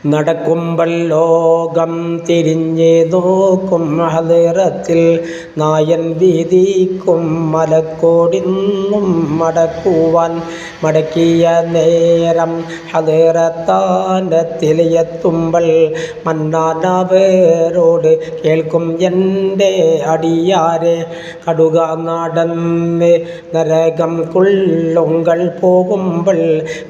നടക്കുമ്പൽ ലോകം തിരിഞ്ഞ് നോക്കും ഹളിറത്തിൽ നായൻ വീതിക്കും മലക്കോടിന്നും മടക്കുവാൻ മടക്കിയ നേരം ഹളിറത്താനത്തിൽ എത്തുമ്പൽ മന്നാനവരോട് കേൾക്കും എൻ്റെ അടിയാരെ കടുക നടന്ന് നരകം കൊള്ളുങ്ങൾ പോകുമ്പോൾ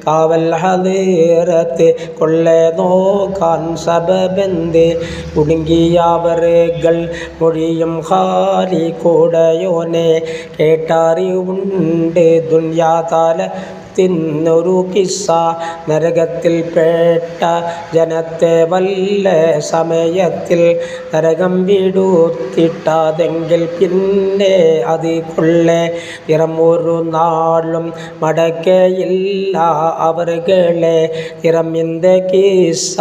കാവൽ ഹളിറത്ത് കൊള്ളേ നോക്കാൻ സബബെന്ത് കുടുങ്ങിയവരുകൾ മൊഴിയും ഹാരി കൂടയോനെ കേട്ടറിവുണ്ട് ദുന്യാതാല ത്തിന്നൊരു കിസ്സ നരകത്തിൽ പേട്ട ജനത്തെ വല്ല സമയത്തിൽ നരകം വിടുത്തിട്ടതെങ്കിൽ പിന്നെ അത് കൊള്ളെ ഇറമൊരു നാളും മടക്കയില്ല അവർകളെ ഇറമിന്ത കിസ്സ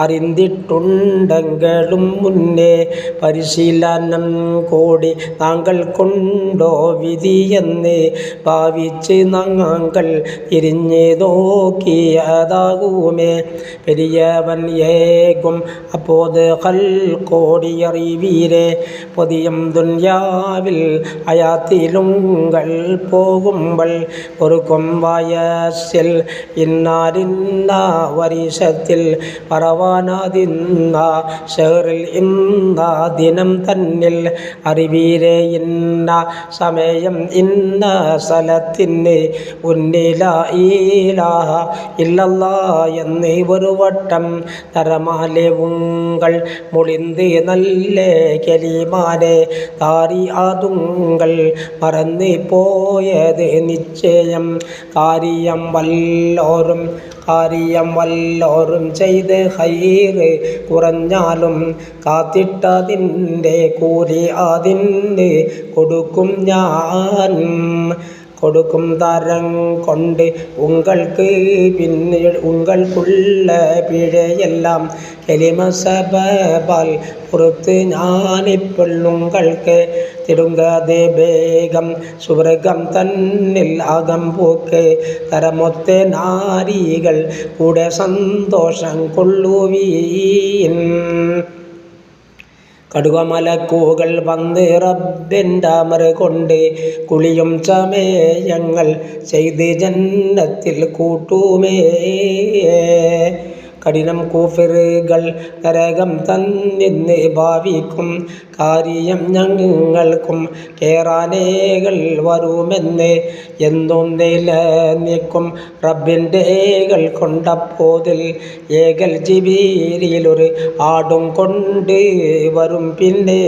അറിഞ്ഞിട്ടുണ്ടെങ്കിലും മുന്നേ പരിശീലനം കൂടി താങ്കൾ കൊണ്ടോ വിധിയെന്ന് ഭാവിച്ച് ഞങ്ങൾ തിരിഞ്ഞ് നോക്കിയതാകുമേ പെരിയവൻ ഏകും അപ്പോത് കോടിയറിവീരെ പൊതിയും ദുന്യാവിൽ അയാത്തിലുങ്ങൾ പോകുമ്പോൾ ഒരുക്കും വയസ്സിൽ ഇന്നാരിന്ന വരിഷത്തിൽ പറവാനാതിന്ന ഷെറിൽ ഇന്ന ദിനം തന്നിൽ അറിവീരെ ഇന്ന സമയം ഇന്ന സ്ഥലത്തിന് ഉന്നിൽ ഇലാഹ ഇല്ലല്ലാ എന്ന് ഒരു വട്ടം തരമാലെ ഉങ്കൾ മൊളിന്ത് നല്ല കലിമാനെ താരി അതുങ്കൾ മറന്ന് പോയത് നിശ്ചയം കാര്യം വല്ലോരും ചെയ്ത് ഹൈറ് കുറഞ്ഞാലും കാത്തിട്ടതിൻ്റെ കൂലി അതിന് കൊടുക്കും ഞാൻ കൊടുക്കും തരം കൊണ്ട് ഉങ്ങൾക്ക് പിന്നീട് ഉങ്ങൾക്കുള്ള പിഴയെല്ലാം കലിമ സബബാൽ പുറത്ത് ഞാനിപ്പോൾ ഉങ്ങൾക്ക് തിടുങ്ങാതെ വേഗം സുവർഗം തന്നിൽ അകം പോക്ക് തരമൊത്ത നാരികൾ കൂടെ സന്തോഷം കൊള്ളുവീൻ കടുവമലക്കൂകൾ വന്ന് റബ്ബിൻ്റെ അമർ കൊണ്ട് കുളിയും ചമയങ്ങൾ ചെയ്ത് ജന്നത്തിൽ കൂട്ടുമേ കഠിനം കൂഫിറുകൾ നരകം തന്നിന്ന് ഭാവിക്കും കാര്യം ഞങ്ങൾക്കും കേറാനേകൾ വരുമെന്ന് എന്നും നിലനിൽക്കും റബ്ബിൻ്റെ ഏകൾ കൊണ്ടപ്പോതിൽ ഏകൽ ജിബീരിലൊരു ആടും കൊണ്ട് വരും പിന്നെ